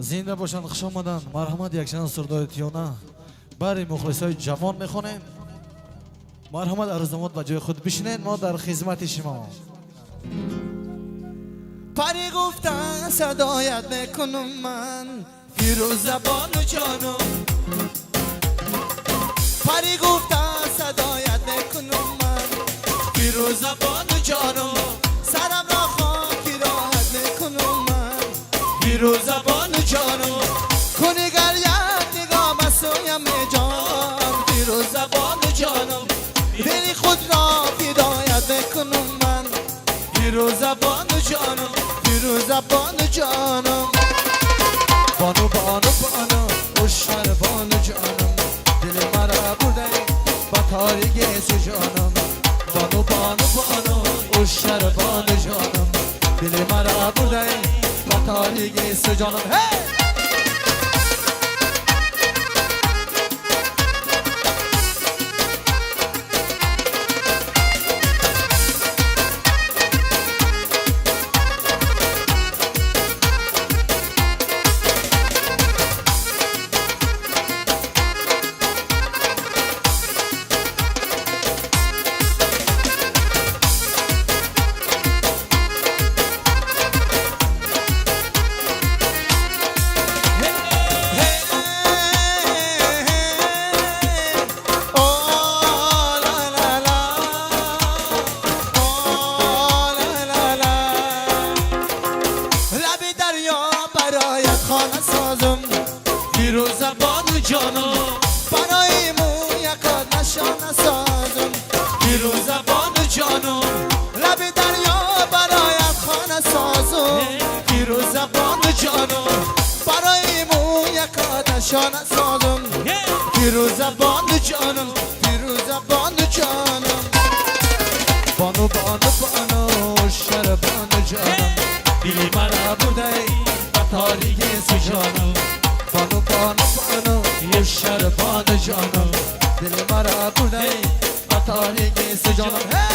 زنده باشن، خوش آمدن. مرحمت یک چند سردای تیانه برای مخلصای جوان میخونین. مرحمت عرضمات به جای خود بشینین، ما در خدمت شما. پری گفتن صدایت میکنم من فیروز زبان و جانم. پری گفتن صدایت میکنم من فیروز زبان و جانم. سرم را خاکی راحت میکنم من فیروز زبان و جانم. کنی گریت نگاه مسویم جان فیروز زبان و جانم. دلی خود را فدایت میکنم من فیروز زبان و جانم فیروز زبان و جانم. بانو بانو بانو اشتر بانو جانم. دل مرا برده با تاریکی سو جانم. بانو بانو بانو اشتر بانو جانم. دل مرا برده با تاریکی سو جانم. فیروز زبان جانم برای مو یکات نشانه سازم. فیروز زبان جانم لب دریا برایت خانه سازم. فیروز زبان جانم برای مو یکات نشانه سازم. فیروز زبان جانم فیروز زبان جانم. بانو بانو بانو شر بانو جانم. دلی مرا برده با تاریکی سو جانم. بانو بانو بانو یه شر بانو جانم. دل مرا برده با تاریکی سو جانم.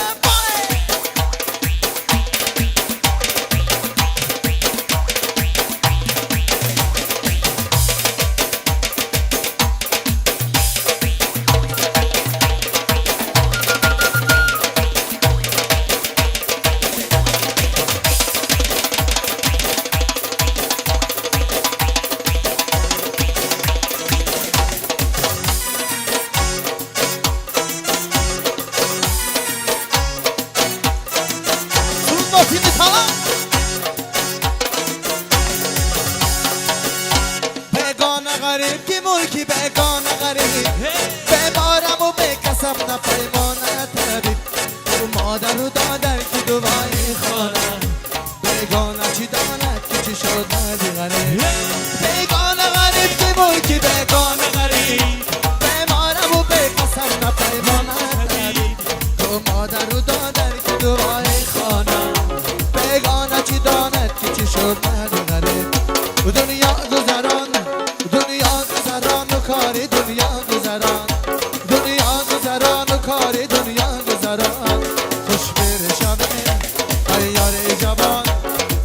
بگانه غریب کی ملکی بگانه غریب ببارم و بکسم نپیمانه طبیب. تو مادر و دادر کی دوای خانه بگانه چی داند که چی شد ندی غریب. بگانه غریب کی ملکی بگانه غریب ببارم و بکسم نپیمانه طبیب. تو مادر و دادر کی دوای خانه بگانه چی داند که چی شد ندی غریب. دنیا گذران دنیا گذران و کاری دنیا گذران. دنیا گذران و کاری دنیا گذران. خوش بیر شبه ای یار جوان.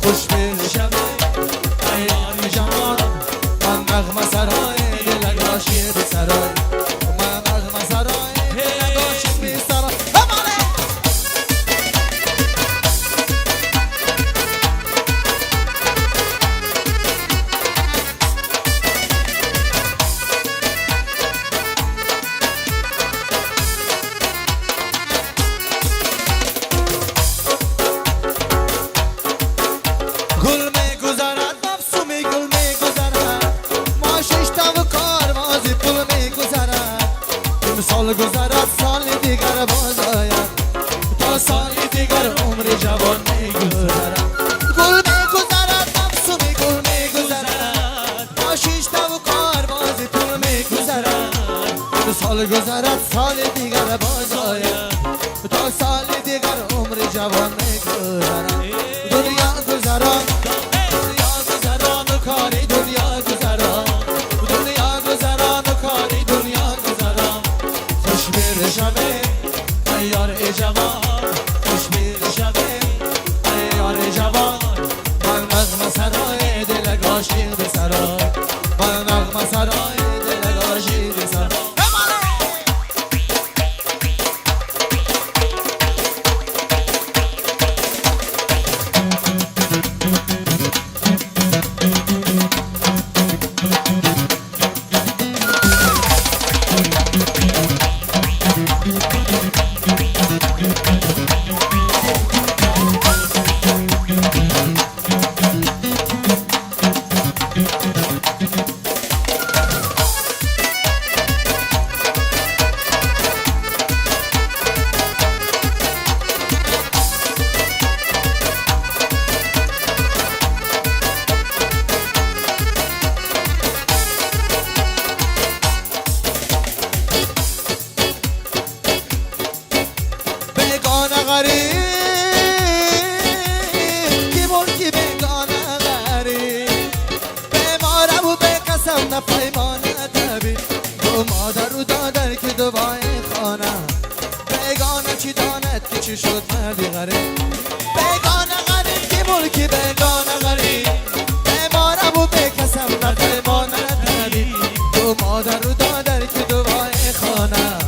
خوش بیر شبه ای یار جوان. من نغمه سرای دل گاشی به سرای. من نغمه سرای دل گاشی به سرای. گل میگذرد نفسو می گل میگذرد. ما شش تا و کار مازی پول میگذرد. سال گذرد سال دیگر باز آید. تا سال دیگر عمر جوان میگذرد. گل میگذرد نفسو می گل میگذرد. ما شش تا و کار مازی پول میگذرد. سال گذرد سال دیگر باز آید. تا سال دیگر عمر جوان میگذرد. دنیا گذران دنیا گذران و کاری دنیا گذران. دنیا گذران و کاری دنیا گذران. خوش بیر شبه ای یار جوان. خوش بیر شبه ای یار جوان. من نغمه سرای دل عاشق به سرای. نه پیمانه تبی دو مادر و دادر که دوای خانه بیگانه چی داند که چی شد مردی غریب بیگانه غریب که ملکی بیگانه غریب بیمارم و بکسم نه پیمانه تبی دو مادر و دادر که دوای خانه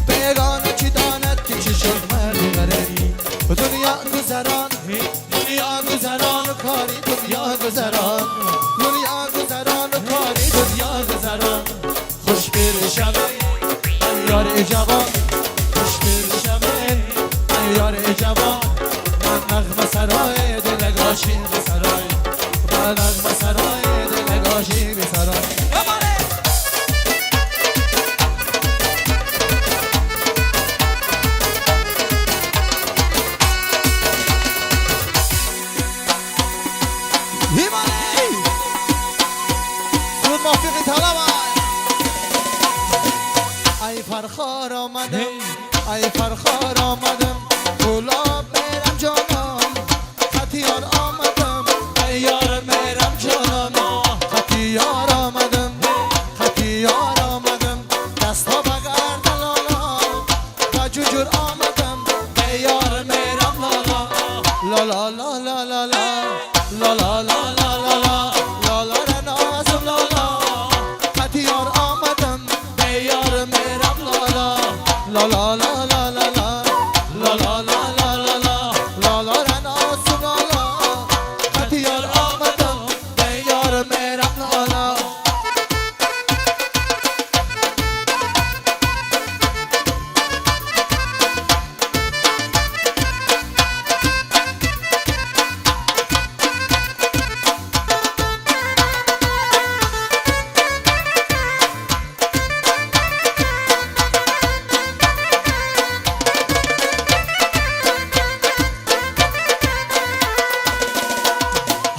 بیگانه چی داند که چی شد مردی غریب دنیا گذران دنیا گذران و کاری دنیا گذران دنیا گذران و کاری دنیا گذران خوش بیر شبه یار جوان خوش بیر شبه یار جوان من نغمه سرای دلگاشی به سرای من نغمه سرای دلگاشی به سرای ای فرخار آمدم ای فرخار آمدم گلاب میرم جانم خطیار آمدم ای یار میرم جانم خطیار آمدم خطیار آمدم دستا بگرد لالا و جوجور آمدم ای یار میرم لالا لالا لالا لالا لالا لالا لالا لالا رنازم لالا خطیار آمدم ای یار میرم لالا لالا لالا لالا لالا لالا لالا لالا رنازم لالا خطیار آمدم ای یار میرم لالا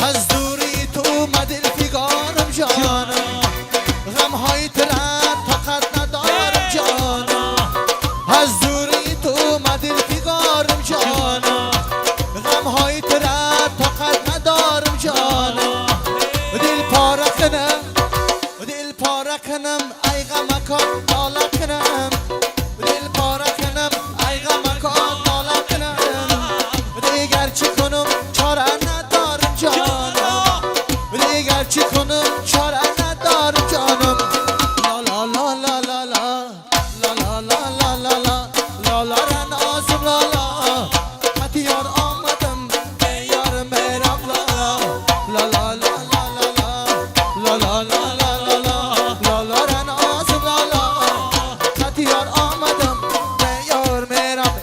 از دوری تو اومدی رفیقانم جانم غمهای ترت طاقت ندارم جانم از دوری تو اومدی رفیقانم جانم غمهای ترت طاقت ندارم جانم دل پاره کنم دل پاره کنم ای غمکان ناله کنم دل پاره کنم ای غمکان ناله کنم دیگر چی کنم چاره ندارم جانم دیگر چی کنم چاره ندارم جانم لا لا لا لا لا لا لا لا لا لا لا لا لا رنازم لالا خطیار آمدم ای یار میرم لالا لالا لالا لالا لالا لالا لالا لالا رنازم لالا خطیار آمدم ای یار میرم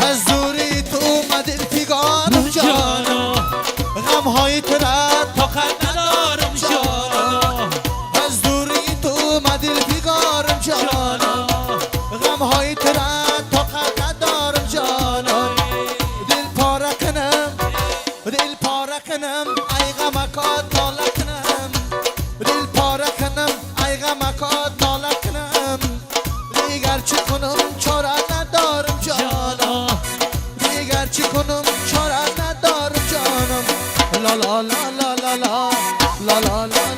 از دوری تو اومدی رفیقانم جانم غمهای ترت طاقت ندارم جانم از دوری تو اومدی رفیقانم جانم غمهای ترت طاقت ندارم جانم دل پاره کنم دل پاره کنم ای غمکات ناله کنم دل پاره کنم ای غمکات ناله کنم دیگر چی کنم چاره ندارم جانم دیگر چی کنم چاره ندارم جانم لا لا لا لا لا لا لا لا